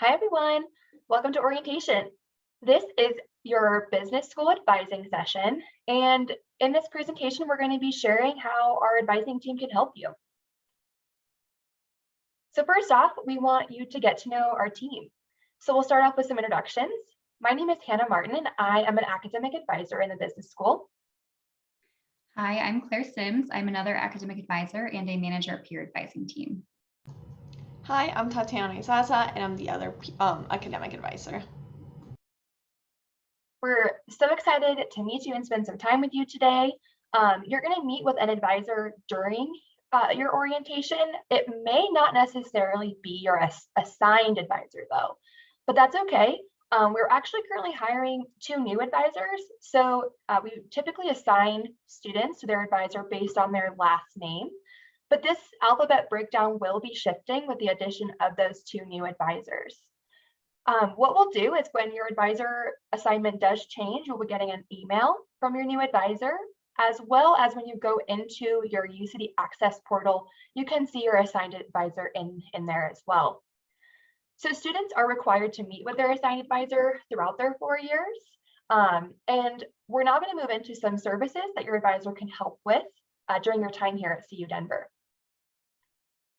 Hi, everyone. Welcome to orientation. This is your business school advising session. And in this presentation, we're going to be sharing how our advising team can help you. So first off, we want you to get to know our team. So we'll start off with some introductions. My name is Hannah Martin, and I am an academic advisor in the business school. Hi, I'm Claire Sims. I'm another academic advisor and a manager peer advising team. Hi, I'm Tatiana Zaza, and I'm the other academic advisor. We're so excited to meet you and spend some time with you today. You're going to meet with an advisor during your orientation. It may not necessarily be your assigned advisor, though, but that's okay. We're actually currently hiring 2 new advisors. So we typically assign students to their advisor based on their last name. But this alphabet breakdown will be shifting with the addition of those 2 new advisors. What we'll do is when your advisor assignment does change, you'll be getting an email from your new advisor, as well as when you go into your UCD Access portal, you can see your assigned advisor in there as well. So students are required to meet with their assigned advisor throughout their 4 years. And we're now going to move into some services that your advisor can help with during your time here at CU Denver.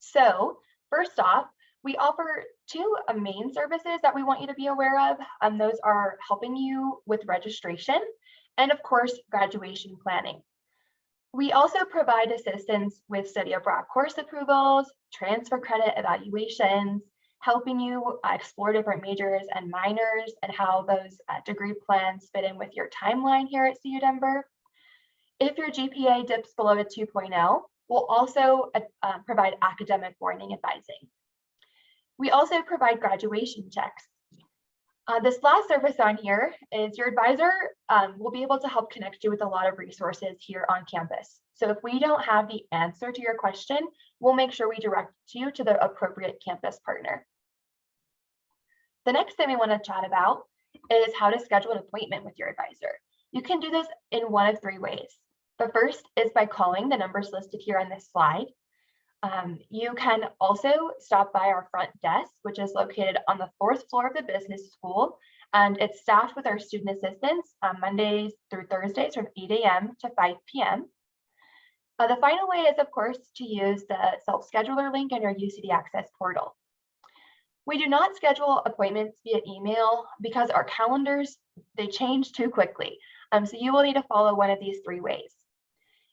So first off, we offer 2 main services that we want you to be aware of. Those are helping you with registration and, of course, graduation planning. We also provide assistance with study abroad course approvals, transfer credit evaluations, helping you explore different majors and minors and how those degree plans fit in with your timeline here at CU Denver. If your GPA dips below a 2.0, we'll also provide academic warning advising. We also provide graduation checks. This last service on here is your advisor will be able to help connect you with a lot of resources here on campus. So if we don't have the answer to your question, we'll make sure we direct you to the appropriate campus partner. The next thing we want to chat about is how to schedule an appointment with your advisor. You can do this in one of 3 ways. The first is by calling the numbers listed here on this slide. You can also stop by our front desk, which is located on the 4th floor of the business school, and it's staffed with our student assistants on Mondays through Thursdays from 8 a.m. to 5 p.m. The final way is, of course, to use the self-scheduler link in your UCD Access portal. We do not schedule appointments via email because our calendars, they change too quickly. So you will need to follow one of these 3 ways.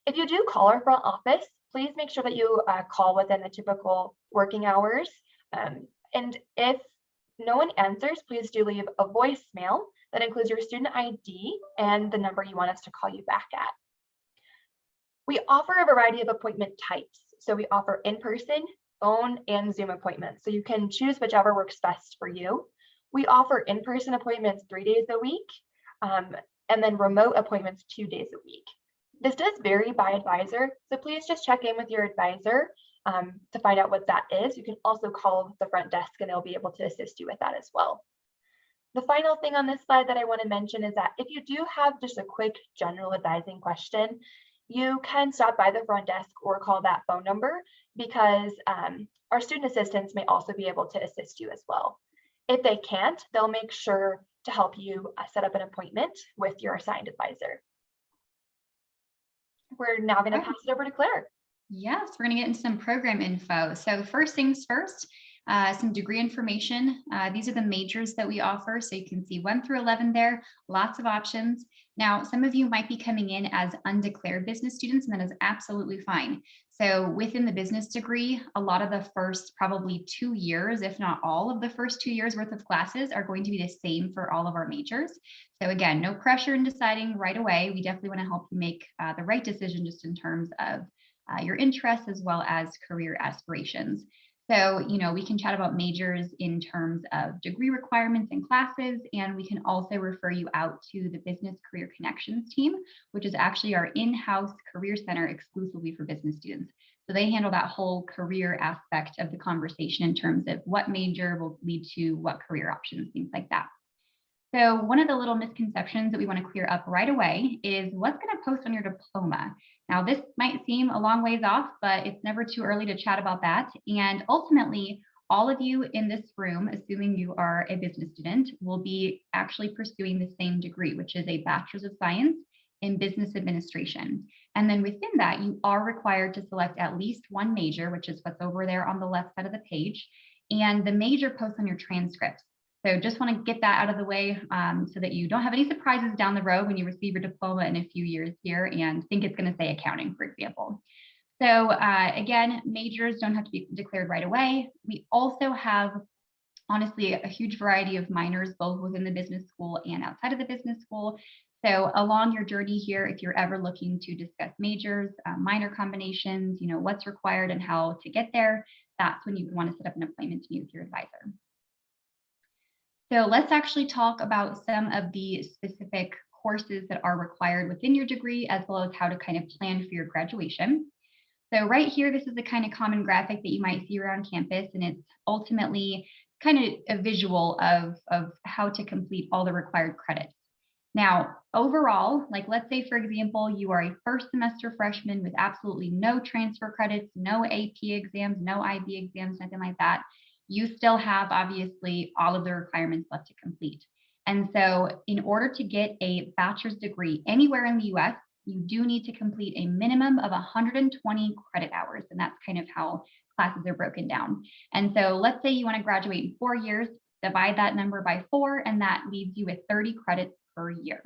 If you do call our front office, please make sure that you call within the typical working hours. And if no one answers, please do leave a voicemail that includes your student ID and the number you want us to call you back at. We offer a variety of appointment types. So we offer in-person, phone, and Zoom appointments. So you can choose whichever works best for you. We offer in-person appointments 3 days a week, and then remote appointments 2 days a week. This does vary by advisor, so please just check in with your advisor to find out what that is. You can also call the front desk and they'll be able to assist you with that as well. The final thing on this slide that I want to mention is that if you do have just a quick general advising question, you can stop by the front desk or call that phone number because our student assistants may also be able to assist you as well. If they can't, they'll make sure to help you set up an appointment with your assigned advisor. We're now going to pass it over to Claire. Yes, we're going to get into some program info. So first things first, some degree information. These are the majors that we offer. So you can see 1 through 11 there, lots of options. Now, some of you might be coming in as undeclared business students, and that is absolutely fine. So within the business degree, a lot of the first probably 2 years, if not all of the first 2 years worth of classes are going to be the same for all of our majors. So again, no pressure in deciding right away. We definitely want to help you make the right decision just in terms of your interests as well as career aspirations. So, we can chat about majors in terms of degree requirements and classes, and we can also refer you out to the Business Career Connections team, which is actually our in-house career center exclusively for business students. So they handle that whole career aspect of the conversation in terms of what major will lead to what career options, things like that. So one of the little misconceptions that we want to clear up right away is what's going to post on your diploma. Now, this might seem a long ways off, but it's never too early to chat about that. And ultimately, all of you in this room, assuming you are a business student, will be actually pursuing the same degree, which is a Bachelor's of Science in Business Administration. And then within that, you are required to select at least one major, which is what's over there on the left side of the page, and the major posts on your transcripts. So just want to get that out of the way so that you don't have any surprises down the road when you receive your diploma in a few years here and think it's going to say accounting, for example. So again, majors don't have to be declared right away. We also have, honestly, a huge variety of minors, both within the business school and outside of the business school. So along your journey here, if you're ever looking to discuss majors, minor combinations, what's required and how to get there, that's when you want to set up an appointment to meet with your advisor. So let's actually talk about some of the specific courses that are required within your degree, as well as how to kind of plan for your graduation. So right here, this is the kind of common graphic that you might see around campus, and it's ultimately kind of a visual of how to complete all the required credits. Now, overall, like let's say, for example, you are a first semester freshman with absolutely no transfer credits, no AP exams, no IB exams, nothing like that. You still have, obviously, all of the requirements left to complete. And so in order to get a bachelor's degree anywhere in the US, you do need to complete a minimum of 120 credit hours. And that's kind of how classes are broken down. And so let's say you want to graduate in 4 years, divide that number by 4, and that leaves you with 30 credits per year.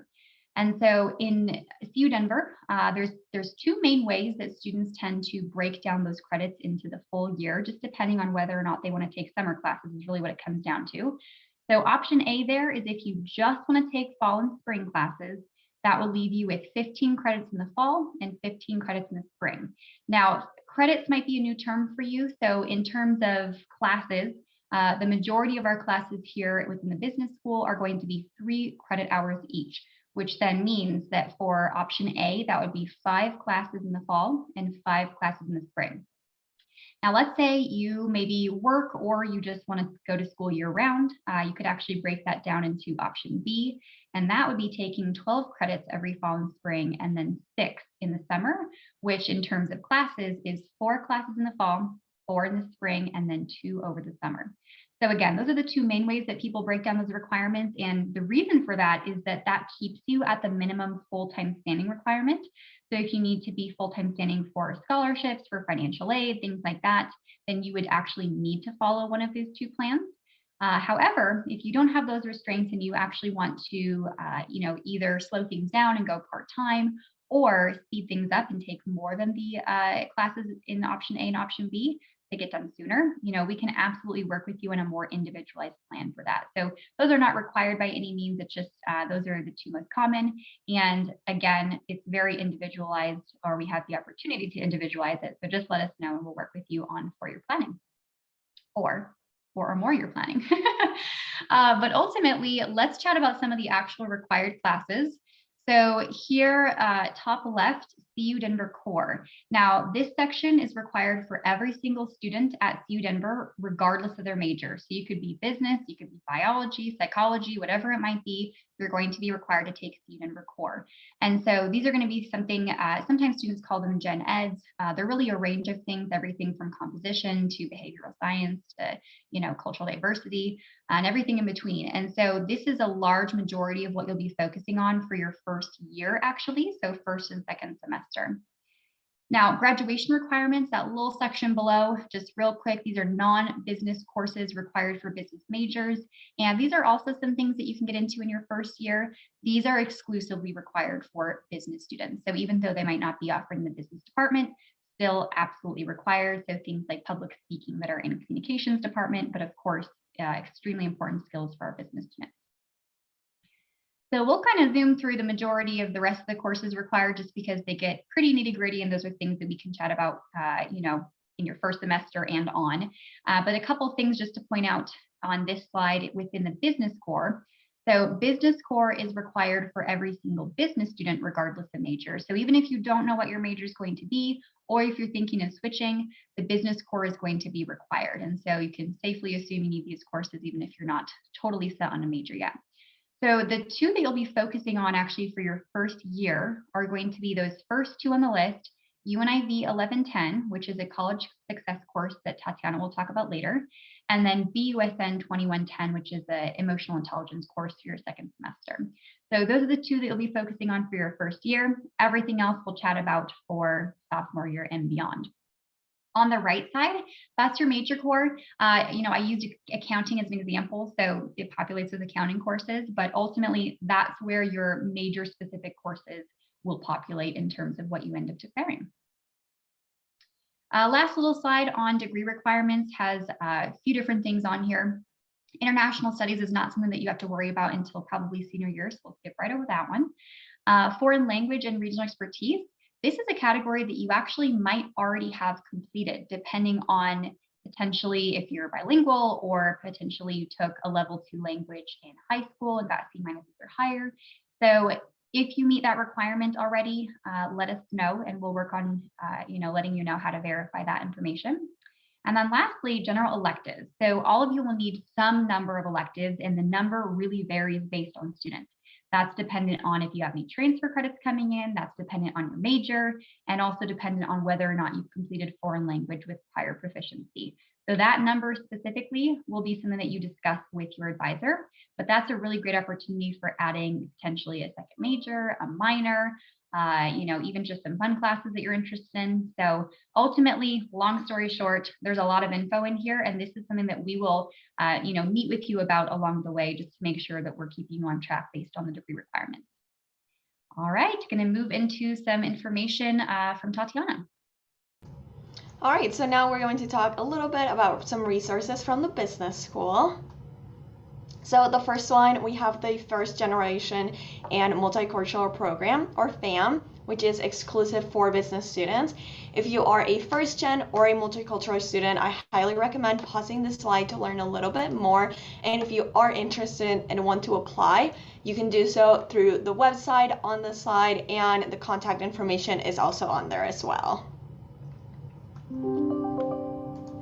And so in CU Denver, there's two main ways that students tend to break down those credits into the full year, just depending on whether or not they want to take summer classes is really what it comes down to. So option A there is if you just want to take fall and spring classes, that will leave you with 15 credits in the fall and 15 credits in the spring. Now, credits might be a new term for you. So in terms of classes, the majority of our classes here within the business school are going to be 3 credit hours each, which then means that for option A, that would be 5 classes in the fall and 5 classes in the spring. Now, let's say you maybe work or you just want to go to school year round. You could actually break that down into option B, and that would be taking 12 credits every fall and spring and then 6 in the summer, which in terms of classes is 4 classes in the fall, 4 in the spring, and then 2 over the summer. So again, those are the two main ways that people break down those requirements. And the reason for that is that that keeps you at the minimum full-time standing requirement. So if you need to be full-time standing for scholarships, for financial aid, things like that, then you would actually need to follow one of these two plans. However, if you don't have those restraints and you actually want to, either slow things down and go part-time or speed things up and take more than the classes in option A and option B to get done sooner, we can absolutely work with you on a more individualized plan for that. So those are not required by any means. It's just those are the two most common. And again, it's very individualized, or we have the opportunity to individualize it. So just let us know and we'll work with you on for your planning or more you're planning. But ultimately, let's chat about some of the actual required classes. So here, top left, CU Denver Core. Now, this section is required for every single student at CU Denver, regardless of their major. So you could be business, you could be biology, psychology, whatever it might be, you're going to be required to take CU Denver Core. And so these are going to be something, sometimes students call them gen eds. They're really a range of things, everything from composition to behavioral science to, cultural diversity and everything in between. And so this is a large majority of what you'll be focusing on for your first year, actually. So first and second semester. Now, graduation requirements, that little section below, just real quick, these are non-business courses required for business majors. And these are also some things that you can get into in your first year. These are exclusively required for business students. So even though they might not be offering the business department, still absolutely required. So things like public speaking that are in communications department, but of course, extremely important skills for our business students. So we'll kind of zoom through the majority of the rest of the courses required just because they get pretty nitty gritty and those are things that we can chat about, in your first semester and on. But a couple of things just to point out on this slide within the business core. So business core is required for every single business student, regardless of major. So even if you don't know what your major is going to be, or if you're thinking of switching, the business core is going to be required. And so you can safely assume you need these courses, even if you're not totally set on a major yet. So the two that you'll be focusing on actually for your first year are going to be those first two on the list, UNIV 1110, which is a college success course that Tatiana will talk about later. and then BUSN 2110, which is the emotional intelligence course for your second semester. So those are the two that you'll be focusing on for your first year. Everything else we'll chat about for sophomore year and beyond. On the right side, that's your major core. I used accounting as an example, so it populates with accounting courses, but ultimately that's where your major specific courses will populate in terms of what you end up declaring. Last little slide on degree requirements has a few different things on here. International studies is not something that you have to worry about until probably senior year, so we'll skip right over that one. Foreign language and regional expertise. This is a category that you actually might already have completed, depending on potentially if you're bilingual or potentially you took a level 2 language in high school and got C- or higher. So if you meet that requirement already, let us know and we'll work on letting you know how to verify that information. And then lastly, general electives. So all of you will need some number of electives, and the number really varies based on students. That's dependent on if you have any transfer credits coming in, that's dependent on your major, and also dependent on whether or not you've completed foreign language with prior proficiency. So that number specifically will be something that you discuss with your advisor, but that's a really great opportunity for adding potentially a second major, a minor, even just some fun classes that you're interested in. So ultimately, long story short, there's a lot of info in here, and this is something that we will, meet with you about along the way, just to make sure that we're keeping you on track based on the degree requirements. All right, going to move into some information from Tatiana. All right, so now we're going to talk a little bit about some resources from the business school. So the first one, we have the First Generation and Multicultural Program, or FAM, which is exclusive for business students. If you are a first gen or a multicultural student, I highly recommend pausing this slide to learn a little bit more. And if you are interested and want to apply, you can do so through the website on the slide, and the contact information is also on there as well.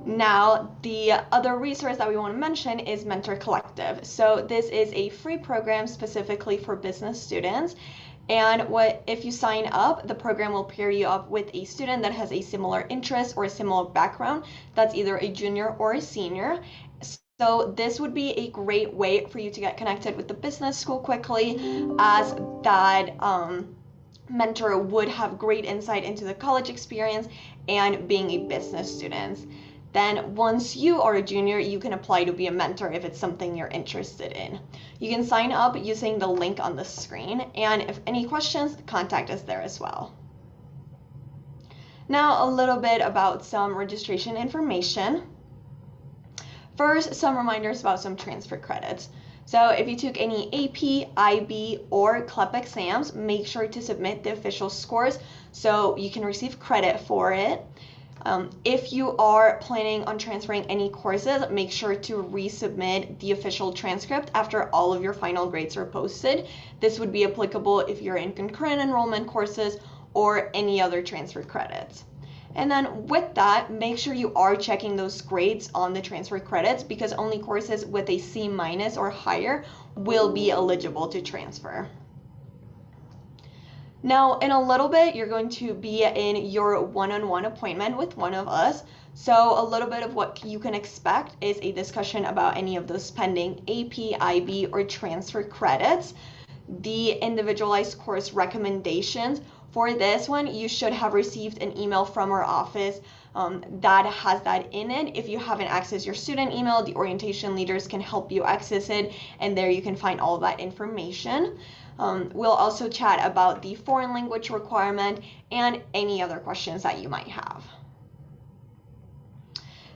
Now, the other resource that we want to mention is Mentor Collective. So this is a free program specifically for business students. And if you sign up, the program will pair you up with a student that has a similar interest or a similar background that's either a junior or a senior. So this would be a great way for you to get connected with the business school quickly, as that mentor would have great insight into the college experience and being a business student. Then once you are a junior, you can apply to be a mentor if it's something you're interested in. You can sign up using the link on the screen, and if any questions, contact us there as well. Now a little bit about some registration information. First, some reminders about some transfer credits. So if you took any AP, IB, or CLEP exams, make sure to submit the official scores so you can receive credit for it. If you are planning on transferring any courses, make sure to resubmit the official transcript after all of your final grades are posted. This would be applicable if you're in concurrent enrollment courses or any other transfer credits. And then with that, make sure you are checking those grades on the transfer credits, because only courses with a C- or higher will be eligible to transfer. Now, in a little bit, you're going to be in your one-on-one appointment with one of us. So a little bit of what you can expect is a discussion about any of those pending AP, IB, or transfer credits, the individualized course recommendations. For this one, you should have received an email from our office that has that in it. If you haven't accessed your student email, the orientation leaders can help you access it, and there you can find all of that information. We'll also chat about the foreign language requirement and any other questions that you might have.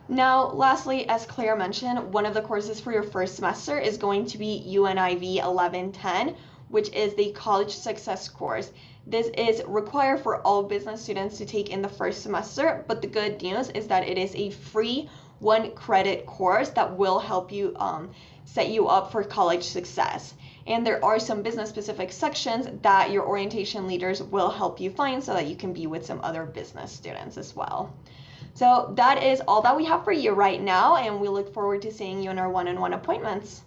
Now, lastly, as Claire mentioned, one of the courses for your first semester is going to be UNIV 1110, which is the College Success course. This is required for all business students to take in the first semester, but the good news is that it is a free 1-credit course that will help you set you up for college success. And there are some business-specific sections that your orientation leaders will help you find so that you can be with some other business students as well. So that is all that we have for you right now, and we look forward to seeing you in our one-on-one appointments.